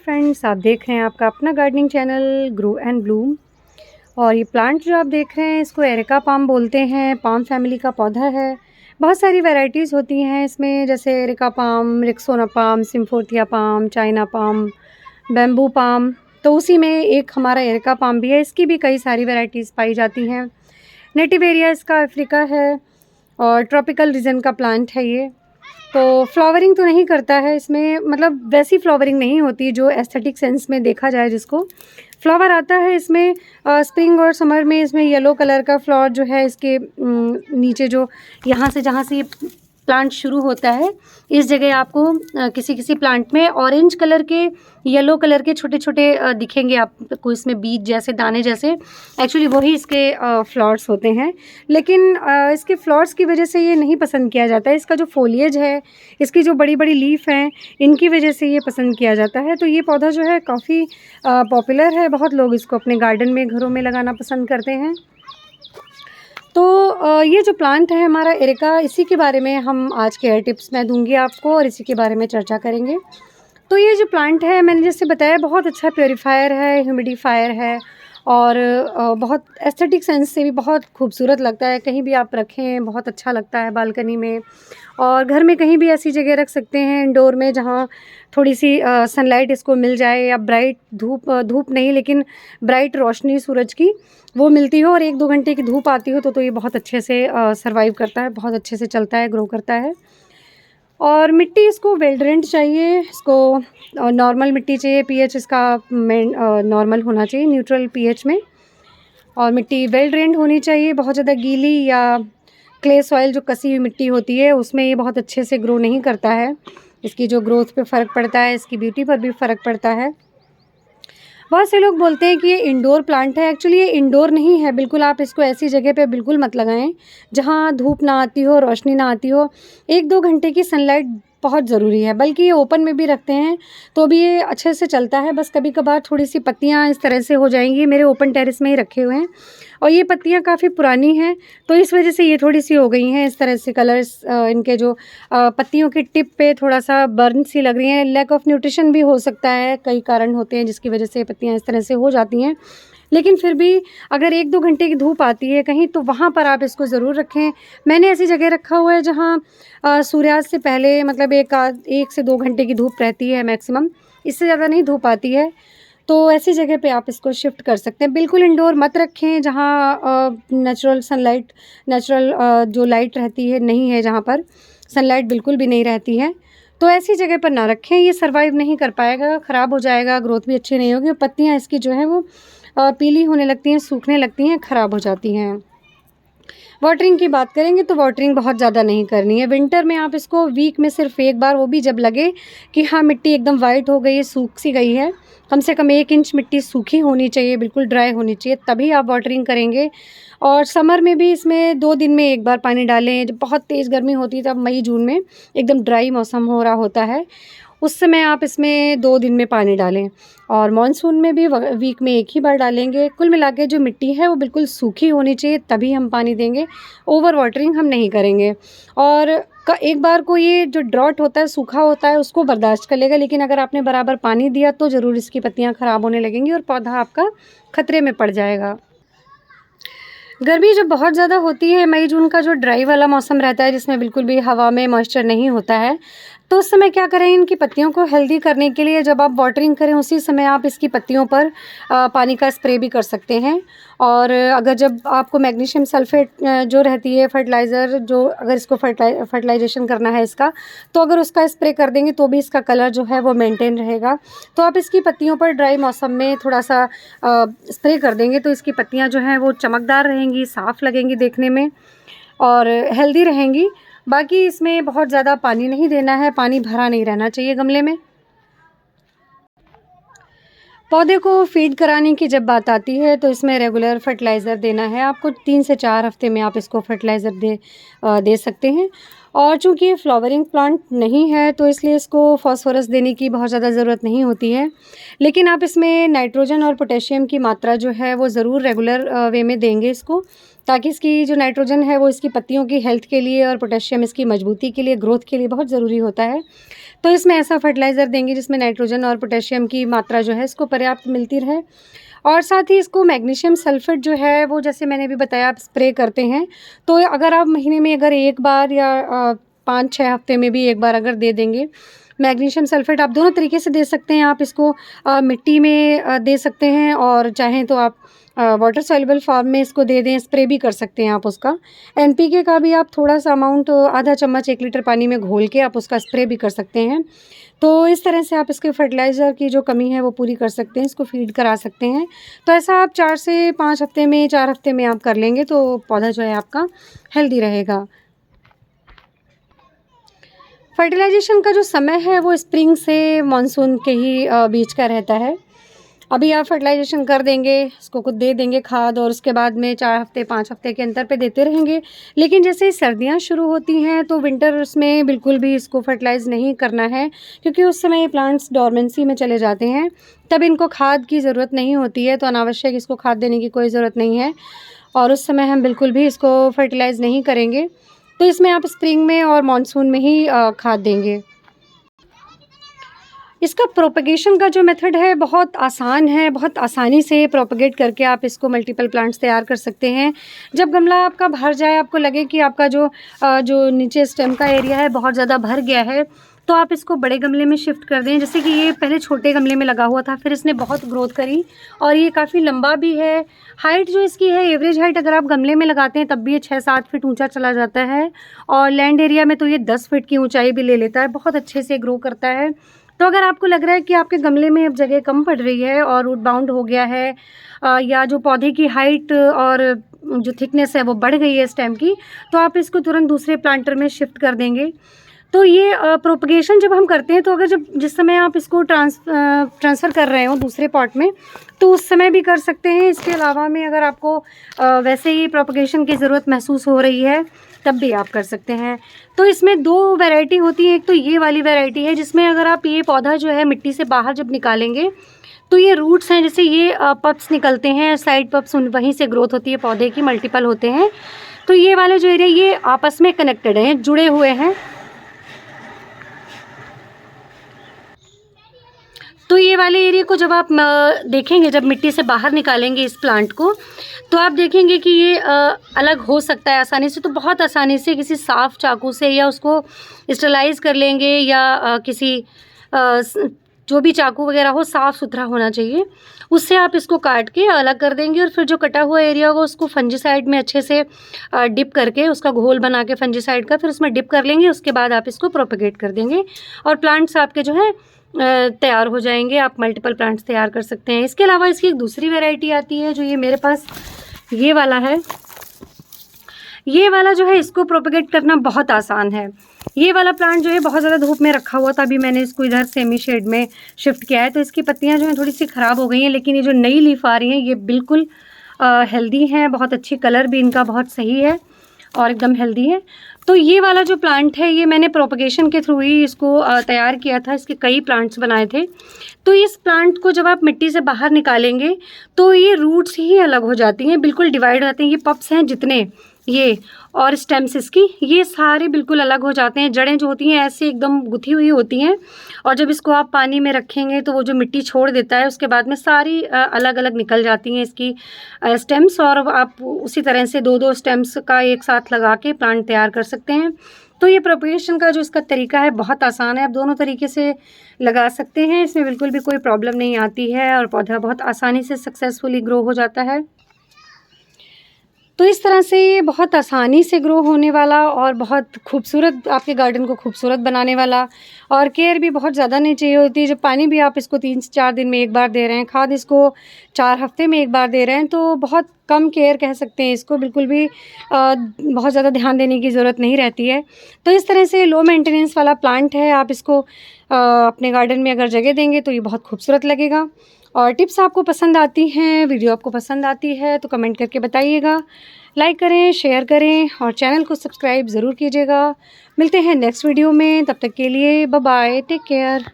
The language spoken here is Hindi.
फ्रेंड्स, आप देख रहे हैं आपका अपना gardening channel grow and Bloom. और ये प्लांट जो आप देख रहे हैं इसको एरिका पाम बोलते हैं। पाम फैमिली का पौधा है। बहुत सारी वैरायटीज़ होती हैं इसमें, जैसे एरिका पाम, रिक्सोना पाम, सिम्फोर्थिया palm, China palm, bamboo palm. तो उसी में एक हमारा एरिका पाम भी है। इसकी भी कई सारी वैरायटीज़ पाई जाती हैं। नेटिव एरिया इसका अफ्रीका है और ट्रॉपिकल रीजन का प्लांट है ये। तो फ्लावरिंग तो नहीं करता है इसमें, मतलब वैसी फ्लावरिंग नहीं होती जो एस्थेटिक सेंस में देखा जाए जिसको। फ्लावर आता है इसमें स्प्रिंग और समर में। इसमें येलो कलर का फ्लावर जो है इसके नीचे जो यहाँ से जहाँ से ये प्लांट शुरू होता है इस जगह आपको किसी किसी प्लांट में ऑरेंज कलर के, येलो कलर के छोटे छोटे दिखेंगे आपको इसमें बीज जैसे, दाने जैसे। एक्चुअली वही इसके फ्लावर्स होते हैं। लेकिन इसके फ्लावर्स की वजह से ये नहीं पसंद किया जाता है। इसका जो फोलिएज है, इसकी जो बड़ी बड़ी लीफ हैं, इनकी वजह से ये पसंद किया जाता है। तो ये पौधा जो है काफ़ी पॉपुलर है। बहुत लोग इसको अपने गार्डन में, घरों में लगाना पसंद करते हैं। तो ये जो प्लांट है हमारा एरिका, इसी के बारे में हम आज के टिप्स मैं दूंगी आपको और इसी के बारे में चर्चा करेंगे। तो ये जो प्लांट है, मैंने जैसे बताया, बहुत अच्छा प्योरीफायर है, ह्यूमिडिफायर है और बहुत एस्थेटिक सेंस से भी बहुत खूबसूरत लगता है। कहीं भी आप रखें बहुत अच्छा लगता है, बालकनी में और घर में कहीं भी ऐसी जगह रख सकते हैं इंडोर में जहाँ थोड़ी सी सनलाइट इसको मिल जाए, या ब्राइट धूप नहीं लेकिन ब्राइट रोशनी सूरज की वो मिलती हो और 1-2 घंटे की धूप आती हो तो ये बहुत अच्छे से सर्वाइव करता है, बहुत अच्छे से चलता है, ग्रो करता है। और मिट्टी इसको वेल ड्रेन्ड चाहिए, इसको नॉर्मल मिट्टी चाहिए। पीएच इसका नॉर्मल होना चाहिए, न्यूट्रल पीएच में। और मिट्टी वेल ड्रेन्ड होनी चाहिए। बहुत ज़्यादा गीली या क्ले सॉइल जो कसी हुई मिट्टी होती है उसमें ये बहुत अच्छे से ग्रो नहीं करता है। इसकी जो ग्रोथ पे फ़र्क पड़ता है, इसकी ब्यूटी पर भी फ़र्क पड़ता है। बहुत से लोग बोलते हैं कि ये इंडोर प्लांट है। एक्चुअली ये इंडोर नहीं है बिल्कुल। आप इसको ऐसी जगह पे बिल्कुल मत लगाएं जहाँ धूप ना आती हो, रोशनी ना आती हो। 1-2 घंटे की सनलाइट बहुत ज़रूरी है। बल्कि ये ओपन में भी रखते हैं तो भी ये अच्छे से चलता है। बस कभी कभार थोड़ी सी पत्तियाँ इस तरह से हो जाएंगी। मेरे ओपन टेरेस में ही रखे हुए हैं और ये पत्तियाँ काफ़ी पुरानी हैं तो इस वजह से ये थोड़ी सी हो गई हैं इस तरह से। कलर्स इनके जो पत्तियों की टिप पे थोड़ा सा बर्न सी लग रही हैं। लैक ऑफ न्यूट्रिशन भी हो सकता है, कई कारण होते हैं जिसकी वजह से पत्तियाँ इस तरह से हो जाती हैं। लेकिन फिर भी अगर 1-2 घंटे की धूप आती है कहीं तो वहाँ पर आप इसको ज़रूर रखें। मैंने ऐसी जगह रखा हुआ है जहाँ सूर्यास्त से पहले मतलब 1 से 2 घंटे की धूप रहती है मैक्सिमम, इससे ज़्यादा नहीं धूप आती है। तो ऐसी जगह पे आप इसको शिफ्ट कर सकते हैं। बिल्कुल इंडोर मत रखें जहाँ नेचुरल सनलाइट, नेचुरल जो लाइट रहती है नहीं है, जहाँ पर सनलाइट बिल्कुल भी नहीं रहती है तो ऐसी जगह पर ना रखें। ये सर्वाइव नहीं कर पाएगा, ख़राब हो जाएगा, ग्रोथ भी अच्छी नहीं होगी। पत्तियाँ इसकी जो है वो पीली होने लगती हैं, सूखने लगती हैं, ख़राब हो जाती हैं। वाटरिंग की बात करेंगे तो वाटरिंग बहुत ज़्यादा नहीं करनी है। विंटर में आप इसको वीक में सिर्फ 1 बार, वो भी जब लगे कि हाँ मिट्टी एकदम वाइट हो गई है, सूख सी गई है, कम से कम 1 इंच मिट्टी सूखी होनी चाहिए, बिल्कुल ड्राई होनी चाहिए, तभी आप वाटरिंग करेंगे। और समर में भी इसमें 2 दिन में 1 बार पानी डालें। जब बहुत तेज़ गर्मी होती है तब मई जून में एकदम ड्राई मौसम हो रहा होता है, उस समय आप इसमें 2 दिन में पानी डालें। और मानसून में भी वीक में 1 ही बार डालेंगे। कुल मिला के जो मिट्टी है वो बिल्कुल सूखी होनी चाहिए, तभी हम पानी देंगे। ओवर वाटरिंग हम नहीं करेंगे। और एक बार को ये जो ड्रॉट होता है, सूखा होता है, उसको बर्दाश्त कर लेगा। लेकिन अगर आपने बराबर पानी दिया तो ज़रूर इसकी पत्तियाँ ख़राब होने लगेंगी और पौधा आपका खतरे में पड़ जाएगा। गर्मी जब बहुत ज़्यादा होती है, मई जून का जो ड्राई वाला मौसम रहता है जिसमें बिल्कुल भी हवा में मॉइस्चर नहीं होता है, तो उस समय क्या करें, इनकी पत्तियों को हेल्दी करने के लिए जब आप वाटरिंग करें उसी समय आप इसकी पत्तियों पर पानी का स्प्रे भी कर सकते हैं। और अगर जब आपको मैग्नीशियम सल्फेट जो रहती है फर्टिलाइज़र, जो अगर इसको फर्टिलाइजेशन करना है इसका, तो अगर उसका स्प्रे कर देंगे तो भी इसका कलर जो है वो मेंटेन रहेगा। तो आप इसकी पत्तियों पर ड्राई मौसम में थोड़ा सा स्प्रे कर देंगे तो इसकी पत्तियाँ जो हैं वो चमकदार रहेंगी, साफ़ लगेंगी देखने में और हेल्दी रहेंगी। बाकी इसमें बहुत ज़्यादा पानी नहीं देना है, पानी भरा नहीं रहना चाहिए गमले में। पौधे को फीड कराने की जब बात आती है तो इसमें रेगुलर फर्टिलाइज़र देना है आपको। 3 से 4 हफ्ते में आप इसको फर्टिलाइज़र दे सकते हैं। और चूँकि ये फ्लावरिंग प्लांट नहीं है तो इसलिए इसको फॉस्फोरस देने की बहुत ज़्यादा ज़रूरत नहीं होती है। लेकिन आप इसमें नाइट्रोजन और पोटेशियम की मात्रा जो है वो ज़रूर रेगुलर वे में देंगे इसको, ताकि इसकी जो नाइट्रोजन है वो इसकी पत्तियों की हेल्थ के लिए और पोटेशियम इसकी मजबूती के लिए, ग्रोथ के लिए बहुत ज़रूरी होता है। तो इसमें ऐसा फर्टिलाइज़र देंगे जिसमें नाइट्रोजन और पोटेशियम की मात्रा जो है इसको पर्याप्त मिलती रहे। और साथ ही इसको मैग्नीशियम सल्फेट जो है वो, जैसे मैंने अभी बताया, आप स्प्रे करते हैं। तो अगर आप महीने में अगर एक बार या 5-6 हफ्ते में भी एक बार अगर दे देंगे मैग्नीशियम सल्फेट, आप दोनों तरीके से दे सकते हैं। आप इसको मिट्टी में दे सकते हैं और चाहें तो आप वाटर सॉल्युबल फॉर्म में इसको दे दें, स्प्रे भी कर सकते हैं आप उसका। एनपीके का भी आप थोड़ा सा अमाउंट आधा चम्मच 1 लीटर पानी में घोल के आप उसका स्प्रे भी कर सकते हैं। तो इस तरह से आप इसके फर्टिलाइज़र की जो कमी है वो पूरी कर सकते हैं, इसको फीड करा सकते हैं। तो ऐसा आप 4 से 5 हफ्ते में, 4 हफ्ते में आप कर लेंगे तो पौधा जो है आपका हेल्दी रहेगा। फर्टिलाइज़ेशन का जो समय है वो स्प्रिंग से मानसून के ही बीच का रहता है। अभी आप फर्टिलाइज़ेशन कर देंगे, इसको खुद दे देंगे खाद, और उसके बाद में 4 हफ्ते 5 हफ्ते के अंतर पे देते रहेंगे। लेकिन जैसे ही सर्दियाँ शुरू होती हैं तो विंटर्स में बिल्कुल भी इसको फर्टिलाइज़ नहीं करना है, क्योंकि उस समय ये प्लांट्स डोरमेंसी में चले जाते हैं। तब इनको खाद की ज़रूरत नहीं होती है, तो अनावश्यक इसको खाद देने की कोई ज़रूरत नहीं है और उस समय हम बिल्कुल भी इसको फर्टिलाइज़ नहीं करेंगे। तो इसमें आप स्प्रिंग में और मानसून में ही खाद देंगे। इसका प्रोपेगेशन का जो मेथड है बहुत आसान है, बहुत आसानी से प्रोपेगेट करके आप इसको मल्टीपल प्लांट्स तैयार कर सकते हैं। जब गमला आपका भर जाए, आपको लगे कि आपका जो नीचे स्टेम का एरिया है बहुत ज़्यादा भर गया है, तो आप इसको बड़े गमले में शिफ्ट कर दें। जैसे कि ये पहले छोटे गमले में लगा हुआ था, फिर इसने बहुत ग्रोथ करी और ये काफ़ी लंबा भी है। हाइट जो इसकी है, एवरेज हाइट अगर आप गमले में लगाते हैं तब भी ये 6-7 फीट ऊंचा चला जाता है और लैंड एरिया में तो ये 10 फीट की ऊंचाई भी ले लेता है। बहुत अच्छे से ग्रो करता है। तो अगर आपको लग रहा है कि आपके गमले में अब जगह कम पड़ रही है और रूट बाउंड हो गया है, या जो पौधे की हाइट और जो थिकनेस है वो बढ़ गई है स्टेम की, तो आप इसको तुरंत दूसरे प्लांटर में शिफ्ट कर देंगे। तो ये प्रोपगेशन जब हम करते हैं तो अगर जिस समय आप इसको ट्रांसफ़र कर रहे हो दूसरे पॉट में, तो उस समय भी कर सकते हैं। इसके अलावा में अगर आपको वैसे ही प्रोपगेशन की ज़रूरत महसूस हो रही है तब भी आप कर सकते हैं। तो इसमें 2 वैरायटी होती है। एक तो ये वाली वैरायटी है जिसमें अगर आप ये पौधा जो है मिट्टी से बाहर जब निकालेंगे तो ये रूट्स हैं, जैसे ये पप्स निकलते हैं, साइड पप्स, वहीं से ग्रोथ होती है पौधे की, मल्टीपल होते हैं। तो ये वाले जो एरिया ये आपस में कनेक्टेड हैं, जुड़े हुए हैं। तो ये वाले एरिया को जब आप देखेंगे, जब मिट्टी से बाहर निकालेंगे इस प्लांट को, तो आप देखेंगे कि ये अलग हो सकता है आसानी से। तो बहुत आसानी से किसी साफ़ चाकू से या उसको स्टरलाइज़ कर लेंगे, या किसी जो भी चाकू वगैरह हो, साफ़ सुथरा होना चाहिए, उससे आप इसको काट के अलग कर देंगे। और फिर जो कटा हुआ एरिया होगा उसको फंजीसाइड में अच्छे से डिप करके, उसका घोल बना के फंजीसाइड का, फिर उसमें डिप कर लेंगे। उसके बाद आप इसको प्रोपेगेट कर देंगे और प्लांट्स आपके जो है तैयार हो जाएंगे। आप मल्टीपल प्लांट्स तैयार कर सकते हैं। इसके अलावा इसकी एक दूसरी वैरायटी आती है जो ये मेरे पास ये वाला है। ये वाला जो है इसको प्रोपेगेट करना बहुत आसान है। ये वाला प्लांट जो है बहुत ज़्यादा धूप में रखा हुआ था, अभी मैंने इसको इधर सेमी शेड में शिफ्ट किया है। तो इसकी पत्तियां जो हैं थोड़ी सी ख़राब हो गई हैं, लेकिन ये जो नई लीफ आ रही हैं ये बिल्कुल हेल्दी हैं, बहुत अच्छी, कलर भी इनका बहुत सही है और एकदम हेल्दी है। तो ये वाला जो प्लांट है ये मैंने प्रोपगेशन के थ्रू ही इसको तैयार किया था। इसके कई प्लांट्स बनाए थे। तो इस प्लांट को जब आप मिट्टी से बाहर निकालेंगे तो ये रूट्स ही अलग हो जाती हैं, बिल्कुल डिवाइड हो जाते हैं। ये पप्स हैं जितने ये और स्टेम्स इसकी, ये सारे बिल्कुल अलग हो जाते हैं। जड़ें जो होती हैं ऐसे एकदम गुथी हुई होती हैं और जब इसको आप पानी में रखेंगे तो वो जो मिट्टी छोड़ देता है उसके बाद में सारी अलग अलग निकल जाती हैं इसकी स्टेम्स। और आप उसी तरह से 2-2 स्टेम्स का एक साथ लगा के प्लांट तैयार कर सकते हैं। तो ये प्रोपगेशन का जो इसका तरीका है बहुत आसान है, आप दोनों तरीके से लगा सकते हैं। इसमें बिल्कुल भी कोई प्रॉब्लम नहीं आती है और पौधा बहुत आसानी से सक्सेसफुली ग्रो हो जाता है। तो इस तरह से ये बहुत आसानी से ग्रो होने वाला और बहुत खूबसूरत, आपके गार्डन को खूबसूरत बनाने वाला, और केयर भी बहुत ज़्यादा नहीं चाहिए होती। जब पानी भी आप इसको 3 से 4 दिन में एक बार दे रहे हैं, खाद इसको 4 हफ्ते में एक बार दे रहे हैं, तो बहुत कम केयर कह सकते हैं इसको। बिल्कुल भी बहुत ज़्यादा ध्यान देने की ज़रूरत नहीं रहती है। तो इस तरह से लो मेंटेनेंस वाला प्लांट है। आप इसको अपने गार्डन में अगर जगह देंगे तो ये बहुत खूबसूरत लगेगा। और टिप्स आपको पसंद आती हैं, वीडियो आपको पसंद आती है तो कमेंट करके बताइएगा। लाइक करें, शेयर करें और चैनल को सब्सक्राइब ज़रूर कीजिएगा। मिलते हैं नेक्स्ट वीडियो में, तब तक के लिए बाय बाय, टेक केयर।